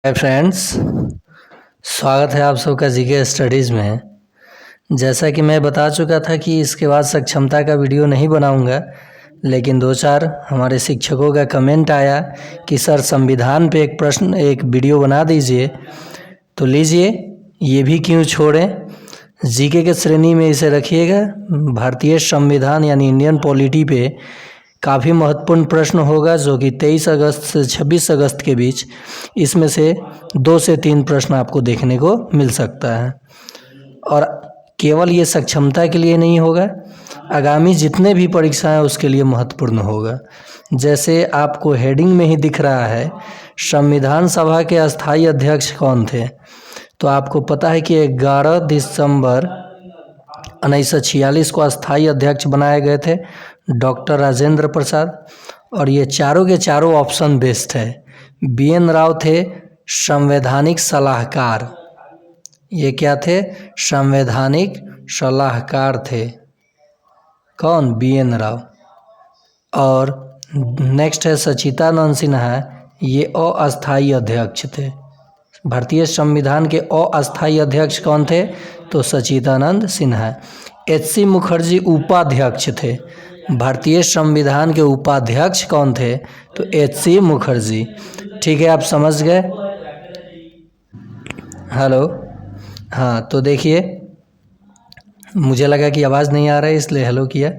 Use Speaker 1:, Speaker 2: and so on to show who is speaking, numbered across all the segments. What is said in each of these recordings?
Speaker 1: Hi friends, स्वागत है आप सबका जीके स्टडीज़ में। जैसा कि मैं बता चुका था कि इसके बाद सक्षमता का वीडियो नहीं बनाऊंगा, लेकिन दो चार हमारे शिक्षकों का कमेंट आया कि सर संविधान पे एक वीडियो बना दीजिए। तो लीजिए, ये भी क्यों छोड़ें, जीके के श्रेणी में इसे रखिएगा। भारतीय संविधान यानी इंडियन पॉलिटी पे काफ़ी महत्वपूर्ण प्रश्न होगा, जो कि 23 अगस्त से 26 अगस्त के बीच इसमें से 2 से 3 प्रश्न आपको देखने को मिल सकता है। और केवल ये सक्षमता के लिए नहीं होगा, आगामी जितने भी परीक्षाएं उसके लिए महत्वपूर्ण होगा। जैसे आपको हेडिंग में ही दिख रहा है, संविधान सभा के अस्थायी अध्यक्ष कौन थे। तो आपको पता है कि 11 दिसंबर 1946 को अस्थायी अध्यक्ष बनाए गए थे डॉक्टर राजेंद्र प्रसाद। और ये चारों के चारों ऑप्शन बेस्ड है। BN राव थे संवैधानिक सलाहकार। ये क्या थे? संवैधानिक सलाहकार थे। कौन? BN राव। और नेक्स्ट है सचिदानंद सिन्हा। ये अस्थायी अध्यक्ष थे। भारतीय संविधान के अस्थायी अध्यक्ष कौन थे? तो सचिदानंद सिन्हा। HC मुखर्जी उपाध्यक्ष थे। भारतीय संविधान के उपाध्यक्ष कौन थे? तो HC मुखर्जी। ठीक है, आप समझ गए। हेलो, हाँ, तो देखिए, मुझे लगा कि आवाज़ नहीं आ रहा है इसलिए हेलो किया।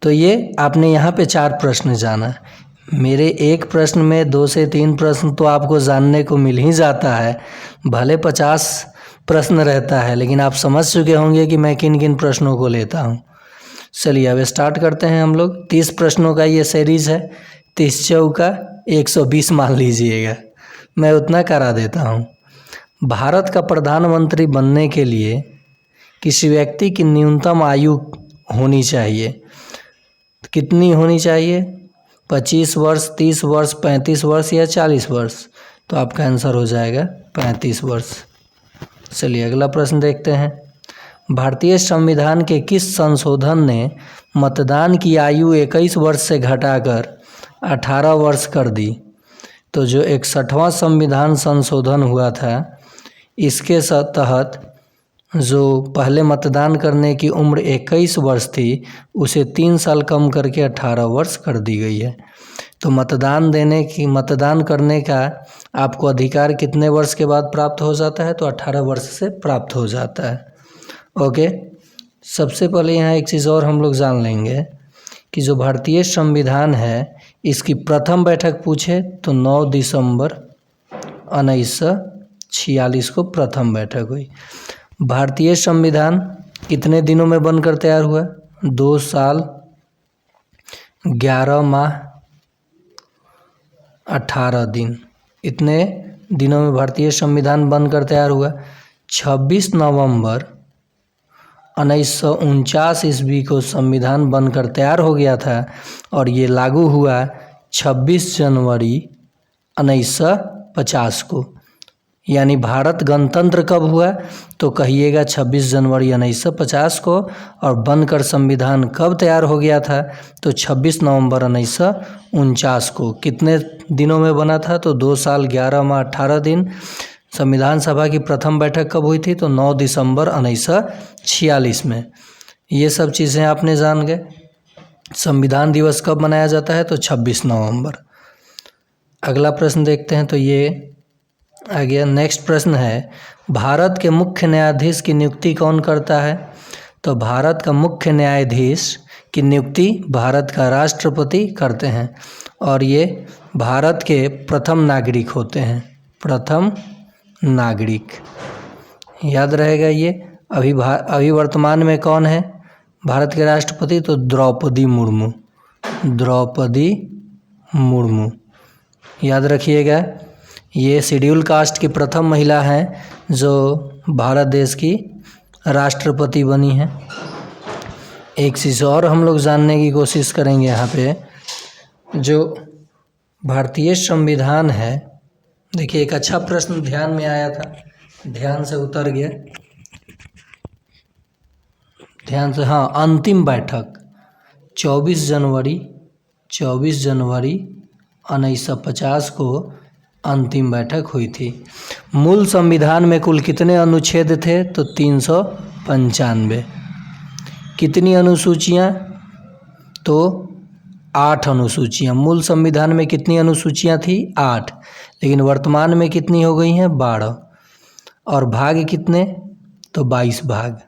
Speaker 1: तो ये आपने यहाँ पे 4 प्रश्न जाना। मेरे एक प्रश्न में 2 से 3 प्रश्न तो आपको जानने को मिल ही जाता है। भले 50 प्रश्न रहता है, लेकिन आप समझ चुके होंगे कि मैं किन किन प्रश्नों को लेता हूँ। चलिए अब स्टार्ट करते हैं हम लोग। 30 प्रश्नों का ये सीरीज़ है। 30 चौका 120 मान लीजिएगा, मैं उतना करा देता हूँ। भारत का प्रधानमंत्री बनने के लिए किसी व्यक्ति की न्यूनतम आयु होनी चाहिए। कितनी होनी चाहिए? 25 वर्ष, 30 वर्ष, 35 वर्ष या 40 वर्ष? तो आपका आंसर हो जाएगा 35 वर्ष। चलिए अगला प्रश्न देखते हैं। भारतीय संविधान के किस संशोधन ने मतदान की आयु 21 वर्ष से घटाकर 18 वर्ष कर दी? तो जो 61वां संविधान संशोधन हुआ था, इसके तहत जो पहले मतदान करने की उम्र 21 वर्ष थी, उसे 3 साल कम करके 18 वर्ष कर दी गई है। तो मतदान करने का आपको अधिकार कितने वर्ष के बाद प्राप्त हो जाता है? तो 18 वर्ष से प्राप्त हो जाता है। ओके, सबसे पहले यहाँ एक चीज़ और हम लोग जान लेंगे कि जो भारतीय संविधान है, इसकी प्रथम बैठक पूछे तो 9 दिसंबर 1946 को प्रथम बैठक हुई। भारतीय संविधान कितने दिनों में बनकर तैयार हुआ? 2 साल 11 माह 18 दिन। इतने दिनों में भारतीय संविधान बनकर तैयार हुआ। 26 नवंबर 1949 ईस्वी को संविधान बनकर तैयार हो गया था और ये लागू हुआ 26 जनवरी 1950 को। यानी भारत गणतंत्र कब हुआ? तो कहिएगा 26 जनवरी 1950 को। और बनकर संविधान कब तैयार हो गया था? तो 26 नवंबर 1949 को। कितने दिनों में बना था? तो 2 साल 11 माह 18 दिन। संविधान सभा की प्रथम बैठक कब हुई थी? तो 9 दिसंबर 1946 में। ये सब चीज़ें आपने जान गए। संविधान दिवस कब मनाया जाता है? तो 26 नवंबर। अगला प्रश्न देखते हैं। तो ये आ गया। नेक्स्ट प्रश्न है, भारत के मुख्य न्यायाधीश की नियुक्ति कौन करता है? तो भारत का मुख्य न्यायाधीश की नियुक्ति भारत का राष्ट्रपति करते हैं और ये भारत के प्रथम नागरिक होते हैं। प्रथम नागरिक, याद रहेगा ये। अभी वर्तमान में कौन है भारत के राष्ट्रपति? तो द्रौपदी मुर्मू। द्रौपदी मुर्मू, याद रखिएगा। ये शेड्यूल कास्ट की प्रथम महिला हैं जो भारत देश की राष्ट्रपति बनी हैं। एक चीज़ और हम लोग जानने की कोशिश करेंगे यहाँ पे। जो भारतीय संविधान है, देखिए एक अच्छा प्रश्न ध्यान में आया था, ध्यान से उतर गया, ध्यान से। हाँ, अंतिम बैठक 24 जनवरी 1950 को अंतिम बैठक हुई थी। मूल संविधान में कुल कितने अनुच्छेद थे? तो 395। कितनी अनुसूचियाँ? तो 8 अनुसूचियाँ। मूल संविधान में कितनी अनुसूचियाँ थी? 8, लेकिन वर्तमान में कितनी हो गई हैं? 12। और भाग कितने? तो 22 भाग।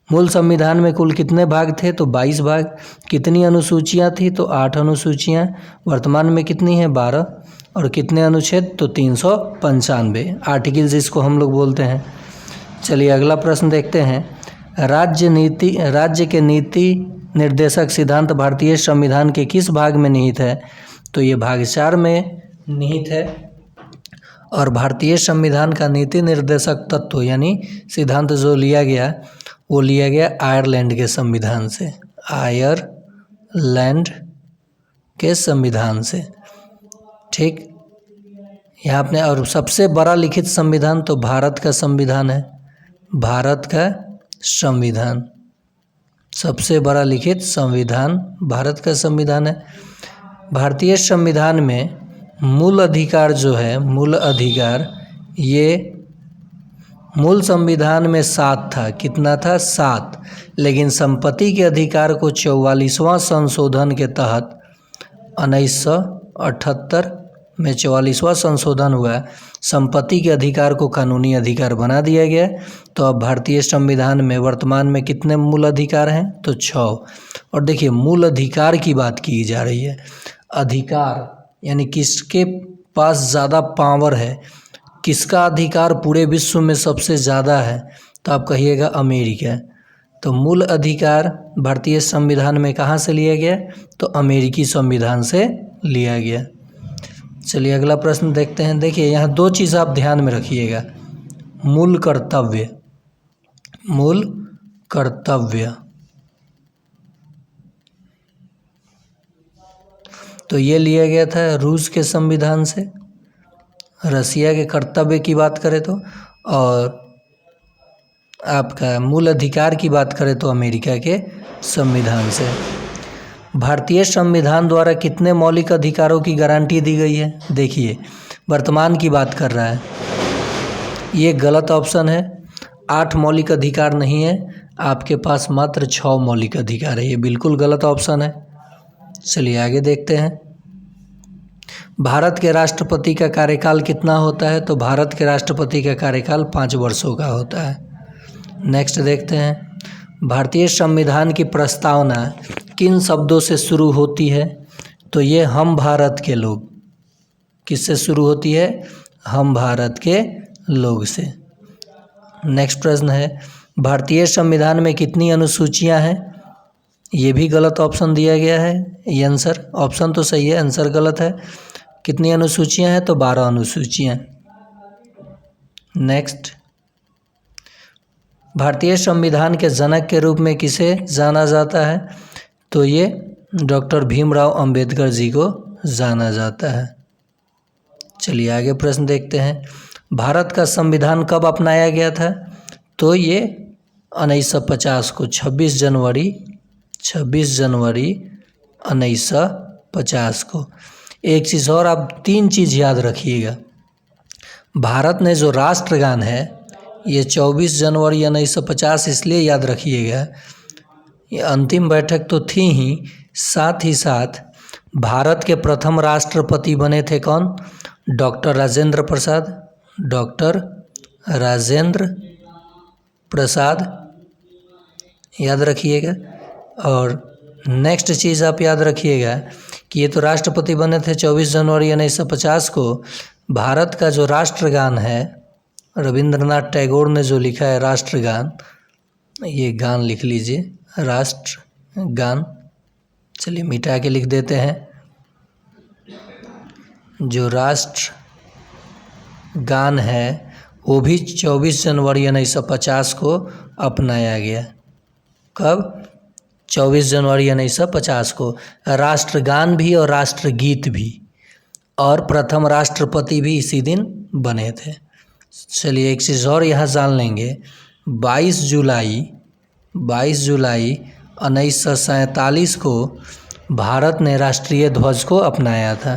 Speaker 1: मूल संविधान में कुल कितने भाग थे? तो 22 भाग। कितनी अनुसूचियाँ थी? तो 8 अनुसूचियाँ। वर्तमान में कितनी है? 12। और कितने अनुच्छेद? तो 395 आर्टिकल्स इसको हम लोग बोलते हैं। चलिए अगला प्रश्न देखते हैं। राज्य के नीति निर्देशक सिद्धांत भारतीय संविधान के किस भाग में निहित है? तो ये भाग 4 में निहित है। और भारतीय संविधान का नीति निर्देशक तत्व यानी सिद्धांत जो लिया गया वो लिया गया आयरलैंड के संविधान से। आयरलैंड के संविधान से, ठीक। यहाँ आपने और सबसे बड़ा लिखित संविधान तो भारत का संविधान है। भारत का संविधान, सबसे बड़ा लिखित संविधान भारत का संविधान है। भारतीय संविधान में मूल अधिकार जो है, मूल अधिकार, ये मूल संविधान में 7 था। कितना था? 7। लेकिन संपत्ति के अधिकार को 44वां संशोधन के तहत 1978 में 44वां संशोधन हुआ, संपत्ति के अधिकार को कानूनी अधिकार बना दिया गया। तो अब भारतीय संविधान में वर्तमान में कितने मूल अधिकार हैं? तो 6। और देखिए मूल अधिकार की बात की जा रही है। अधिकार यानी किसके पास ज़्यादा पावर है, किसका अधिकार पूरे विश्व में सबसे ज़्यादा है? तो आप कहिएगा अमेरिका। तो मूल अधिकार भारतीय संविधान में कहाँ से लिया गया? तो अमेरिकी संविधान से लिया गया। चलिए अगला प्रश्न देखते हैं। देखिए यहाँ 2 चीज़ आप ध्यान में रखिएगा। मूल कर्तव्य, मूल कर्तव्य, तो ये लिया गया था रूस के संविधान से। रसिया के कर्तव्य की बात करें तो, और आपका मूल अधिकार की बात करें तो अमेरिका के संविधान से। भारतीय संविधान द्वारा कितने मौलिक अधिकारों की गारंटी दी गई है? देखिए वर्तमान की बात कर रहा है, ये गलत ऑप्शन है। 8 मौलिक अधिकार नहीं है, आपके पास मात्र 6 मौलिक अधिकार है, ये बिल्कुल गलत ऑप्शन है। चलिए आगे देखते हैं। भारत के राष्ट्रपति का कार्यकाल कितना होता है? तो भारत के राष्ट्रपति का कार्यकाल 5 वर्षों का होता है। नेक्स्ट देखते हैं। भारतीय संविधान की प्रस्तावना किन शब्दों से शुरू होती है? तो ये हम भारत के लोग, किससे शुरू होती है? हम भारत के लोग से। नेक्स्ट प्रश्न है, भारतीय संविधान में कितनी अनुसूचियां हैं? ये भी गलत ऑप्शन दिया गया है। ये आंसर, ऑप्शन तो सही है, आंसर गलत है। कितनी अनुसूचियां हैं? तो 12 अनुसूचियां। नेक्स्ट, भारतीय संविधान के जनक के रूप में किसे जाना जाता है? तो ये डॉक्टर भीमराव अंबेडकर जी को जाना जाता है। चलिए आगे प्रश्न देखते हैं। भारत का संविधान कब अपनाया गया था? तो ये 1950 को, 26 जनवरी 1950 को। एक चीज़ और, आप 3 चीज़ याद रखिएगा। भारत ने जो राष्ट्रगान है ये 24 जनवरी 1950 इसलिए याद रखिएगा, ये अंतिम बैठक तो थी ही, साथ भारत के प्रथम राष्ट्रपति बने थे कौन? डॉक्टर राजेंद्र प्रसाद। डॉक्टर राजेंद्र प्रसाद याद रखिएगा। और नेक्स्ट चीज़ आप याद रखिएगा कि ये तो राष्ट्रपति बने थे 24 जनवरी 1950 को। भारत का जो राष्ट्रगान है, रविंद्रनाथ टैगोर ने जो लिखा है राष्ट्रगान, ये गान लिख लीजिए, राष्ट्रगान। चलिए मिटा के लिख देते हैं। जो राष्ट्रगान है वो भी 24 जनवरी 1950 को अपनाया गया। कब? 24 जनवरी 1950 को। राष्ट्रगान भी और राष्ट्रगीत भी, और प्रथम राष्ट्रपति भी इसी दिन बने थे। चलिए एक चीज़ और यहाँ जान लेंगे। 22 जुलाई 1947 को भारत ने राष्ट्रीय ध्वज को अपनाया था।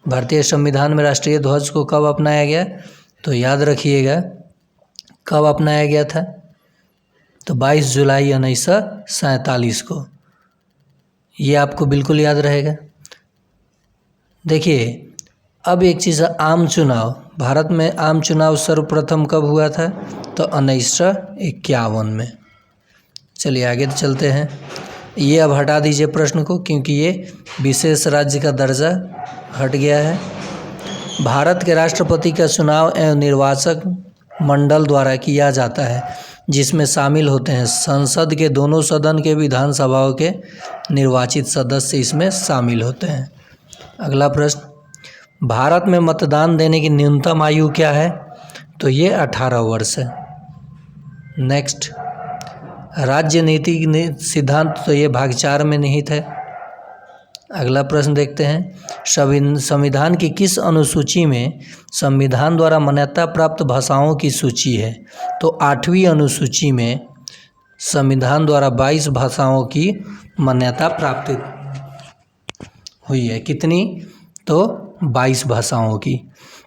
Speaker 1: भारतीय संविधान में राष्ट्रीय ध्वज को कब अपनाया गया? तो याद रखिएगा कब अपनाया गया था, तो 22 जुलाई 1947 को। ये आपको बिल्कुल याद रहेगा। देखिए अब एक चीज़, आम चुनाव, भारत में आम चुनाव सर्वप्रथम कब हुआ था? तो 1951 में। चलिए आगे चलते हैं। ये अब हटा दीजिए प्रश्न को, क्योंकि ये विशेष राज्य का दर्जा हट गया है। भारत के राष्ट्रपति का चुनाव एवं निर्वाचक मंडल द्वारा किया जाता है, जिसमें शामिल होते हैं संसद के दोनों सदन के विधानसभाओं के निर्वाचित सदस्य इसमें शामिल होते हैं। अगला प्रश्न, भारत में मतदान देने की न्यूनतम आयु क्या है? तो ये 18 वर्ष है। नेक्स्ट, राजनीतिक सिद्धांत, तो ये भाग 4 में निहित है। अगला प्रश्न देखते हैं, संविधान की किस अनुसूची में संविधान द्वारा मान्यता प्राप्त भाषाओं की सूची है? तो 8वीं अनुसूची में संविधान द्वारा 22 भाषाओं की मान्यता प्राप्त हुई है। कितनी? तो 22 भाषाओं की।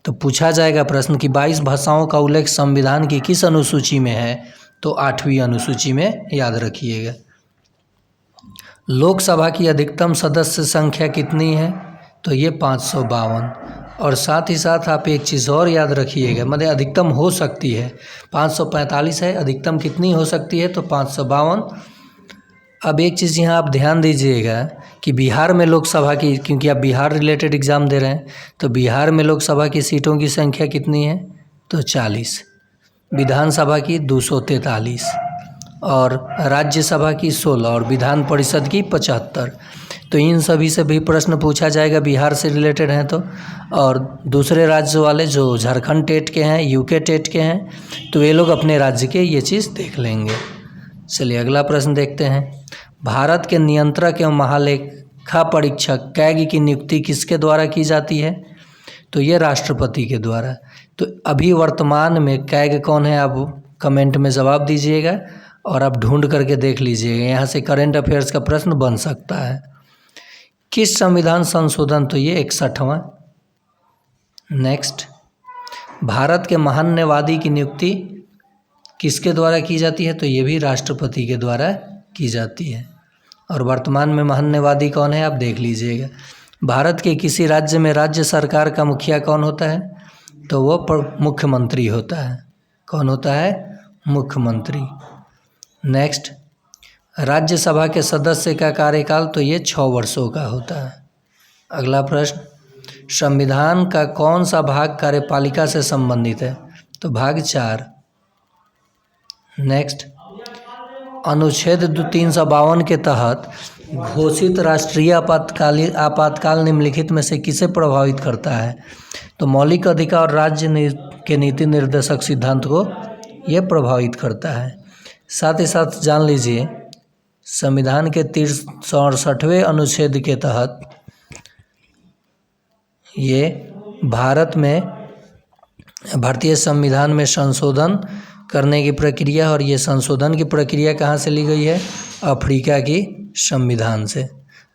Speaker 1: तो पूछा जाएगा प्रश्न कि 22 भाषाओं का उल्लेख संविधान की किस अनुसूची में है? तो 8वीं अनुसूची में, याद रखिएगा। लोकसभा की अधिकतम सदस्य संख्या कितनी है? तो ये 552। और साथ ही साथ आप एक चीज़ और याद रखिएगा, मतलब अधिकतम हो सकती है 545 है, अधिकतम कितनी हो सकती है? तो 552। अब एक चीज़ यहाँ आप ध्यान दीजिएगा कि बिहार में लोकसभा की, क्योंकि आप बिहार रिलेटेड एग्ज़ाम दे रहे हैं, तो बिहार में लोकसभा की सीटों की संख्या कितनी है? तो 40, विधानसभा की 243 और राज्यसभा की 16 और विधान परिषद की 75। तो इन सभी से भी प्रश्न पूछा जाएगा, बिहार से रिलेटेड हैं तो। और दूसरे राज्य वाले जो झारखंड टेट के हैं, यूके टेट के हैं, तो ये लोग अपने राज्य के ये चीज़ देख लेंगे। चलिए अगला प्रश्न देखते हैं, भारत के नियंत्रक एवं महालेखा परीक्षक कैग की नियुक्ति किसके द्वारा की जाती है? तो ये राष्ट्रपति के द्वारा। तो अभी वर्तमान में कैग कौन है? आप कमेंट में जवाब दीजिएगा और आप ढूंढ करके देख लीजिएगा, यहाँ से करंट अफेयर्स का प्रश्न बन सकता है। किस संविधान संशोधन? तो ये 61वां। नेक्स्ट, भारत के महान्यवादी की नियुक्ति किसके द्वारा की जाती है? तो ये भी राष्ट्रपति के द्वारा की जाती है। और वर्तमान में महान्यवादी कौन है? आप देख लीजिएगा। भारत के किसी राज्य में राज्य सरकार का मुखिया कौन होता है? तो वो मुख्यमंत्री होता है। कौन होता है? मुख्यमंत्री। नेक्स्ट, राज्यसभा के सदस्य का कार्यकाल, तो ये 6 वर्षों का होता है। अगला प्रश्न, संविधान का कौन सा भाग कार्यपालिका से संबंधित है? तो भाग 4। नेक्स्ट, अनुच्छेद 352 के तहत घोषित राष्ट्रीय आपातकाल निम्नलिखित में से किसे प्रभावित करता है? तो मौलिक अधिकार और राज्य के नीति निर्देशक सिद्धांत को यह प्रभावित करता है। साथ ही साथ जान लीजिए, संविधान के 63वें अनुच्छेद के तहत ये भारतीय संविधान में संशोधन करने की प्रक्रिया, और ये संशोधन की प्रक्रिया कहाँ से ली गई है? अफ्रीका की संविधान से,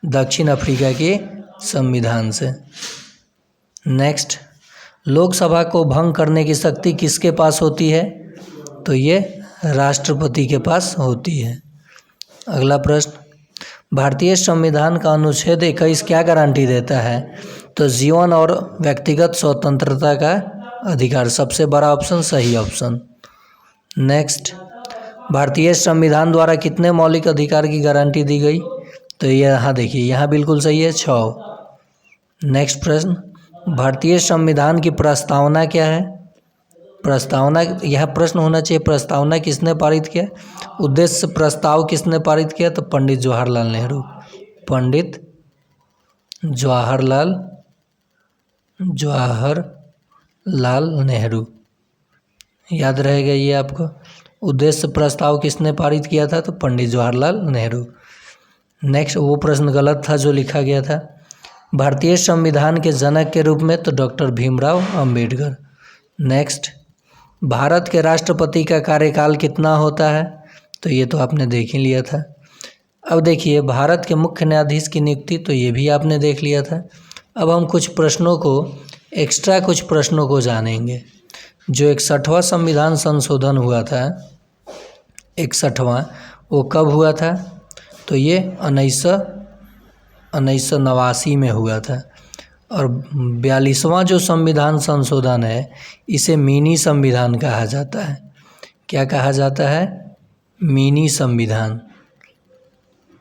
Speaker 1: दक्षिण अफ्रीका के संविधान से। नेक्स्ट, लोकसभा को भंग करने की शक्ति किसके पास होती है? तो ये राष्ट्रपति के पास होती है। अगला प्रश्न, भारतीय संविधान का अनुच्छेद 21 क्या गारंटी देता है? तो जीवन और व्यक्तिगत स्वतंत्रता का अधिकार। सबसे बड़ा ऑप्शन सही ऑप्शन। नेक्स्ट, भारतीय संविधान द्वारा कितने मौलिक अधिकार की गारंटी दी गई? तो ये यहाँ देखिए, यहाँ बिल्कुल सही है, 6। नेक्स्ट प्रश्न, भारतीय संविधान की प्रस्तावना क्या है? प्रस्तावना, यह प्रश्न होना चाहिए, प्रस्तावना किसने पारित किया? उद्देश्य प्रस्ताव किसने पारित किया? तो पंडित जवाहरलाल नेहरू। पंडित जवाहरलाल नेहरू, याद रहेगा ये आपको। उद्देश्य प्रस्ताव किसने पारित किया था? तो पंडित जवाहरलाल नेहरू। नेक्स्ट, वो प्रश्न गलत था जो लिखा गया था। भारतीय संविधान के जनक के रूप में तो डॉक्टर भीमराव अंबेडकर। नेक्स्ट, भारत के राष्ट्रपति का कार्यकाल कितना होता है? तो ये तो आपने देख ही लिया था। अब देखिए, भारत के मुख्य न्यायाधीश की नियुक्ति, तो ये भी आपने देख लिया था। अब हम कुछ प्रश्नों को कुछ प्रश्नों को जानेंगे। जो 61वां संविधान संशोधन हुआ था, 61वां, वो कब हुआ था? तो ये 1989 में हुआ था। और 42वां जो संविधान संशोधन है, इसे मिनी संविधान कहा जाता है। क्या कहा जाता है? मिनी संविधान।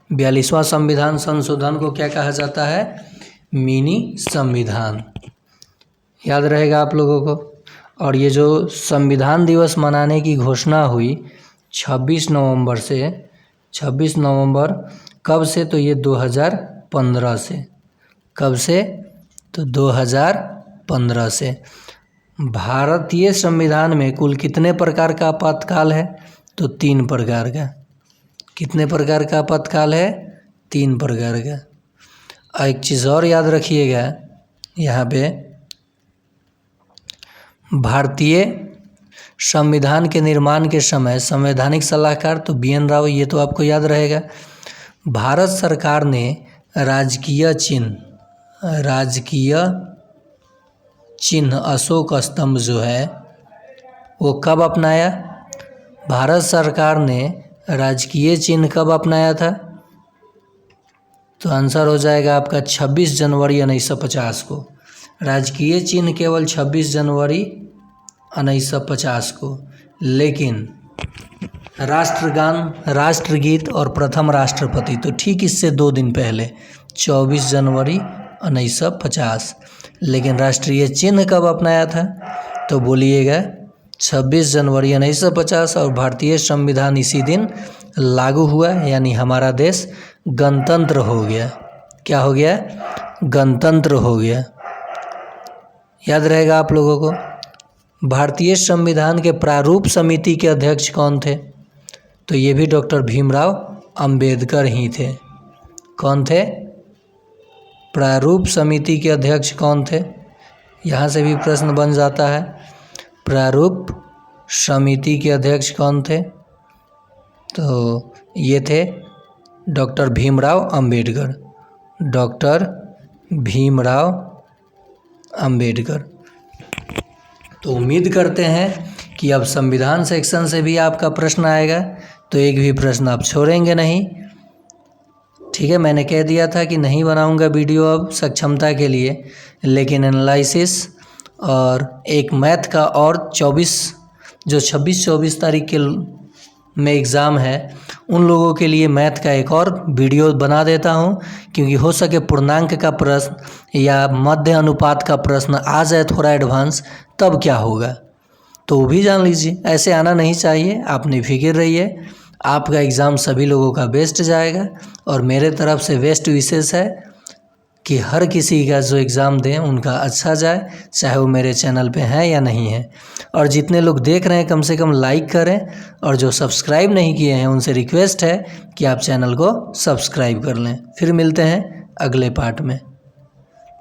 Speaker 1: 42वां संविधान संशोधन को क्या कहा जाता है? मिनी संविधान। याद रहेगा आप लोगों को। और ये जो संविधान दिवस मनाने की घोषणा हुई 26 नवंबर से, 26 नवंबर कब से? तो ये 2015 से। कब से? तो 2015 से। भारतीय संविधान में कुल कितने प्रकार का आपातकाल है? तो 3 प्रकार का। कितने प्रकार का आपातकाल है? 3 प्रकार का। एक चीज़ और याद रखिएगा यहाँ पे, भारतीय संविधान के निर्माण के समय संवैधानिक सलाहकार तो BN राव, ये तो आपको याद रहेगा। भारत सरकार ने राजकीय चिन्ह अशोक स्तंभ जो है वो कब अपनाया? भारत सरकार ने राजकीय चिन्ह कब अपनाया था? तो आंसर हो जाएगा आपका 26 जनवरी 1950 को। राजकीय चिन्ह केवल 26 जनवरी 1950 को। लेकिन राष्ट्रगान, राष्ट्रगीत और प्रथम राष्ट्रपति तो ठीक इससे 2 दिन पहले, 24 जनवरी 1950। लेकिन राष्ट्रीय चिन्ह कब अपनाया था? तो बोलिएगा 26 जनवरी 1950। और भारतीय संविधान इसी दिन लागू हुआ, यानी हमारा देश गणतंत्र हो गया। क्या हो गया? गणतंत्र हो गया। याद रहेगा आप लोगों को। भारतीय संविधान के प्रारूप समिति के अध्यक्ष कौन थे? तो ये भी डॉक्टर भीमराव अंबेडकर ही थे। कौन थे? प्रारूप समिति के अध्यक्ष कौन थे? यहाँ से भी प्रश्न बन जाता है। प्रारूप समिति के अध्यक्ष कौन थे? तो ये थे डॉक्टर भीमराव अंबेडकर। डॉक्टर भीमराव अंबेडकर। तो उम्मीद करते हैं कि अब संविधान सेक्शन से भी आपका प्रश्न आएगा, तो एक भी प्रश्न आप छोड़ेंगे नहीं। ठीक है, मैंने कह दिया था कि नहीं बनाऊंगा वीडियो अब सक्षमता के लिए, लेकिन एनालिसिस और एक मैथ का और 26-24 तारीख के में एग्ज़ाम है, उन लोगों के लिए मैथ का एक और वीडियो बना देता हूं, क्योंकि हो सके पूर्णांक का प्रश्न या मध्य अनुपात का प्रश्न आ जाए थोड़ा एडवांस, तब क्या होगा तो वो भी जान लीजिए। ऐसे आना नहीं चाहिए, आप निफिक्र रहिए। आपका एग्ज़ाम सभी लोगों का बेस्ट जाएगा और मेरे तरफ से बेस्ट विशेष है कि हर किसी का जो एग्ज़ाम दें उनका अच्छा जाए, चाहे वो मेरे चैनल पे हैं या नहीं है। और जितने लोग देख रहे हैं कम से कम लाइक करें, और जो सब्सक्राइब नहीं किए हैं उनसे रिक्वेस्ट है कि आप चैनल को सब्सक्राइब कर लें। फिर मिलते हैं अगले पार्ट में।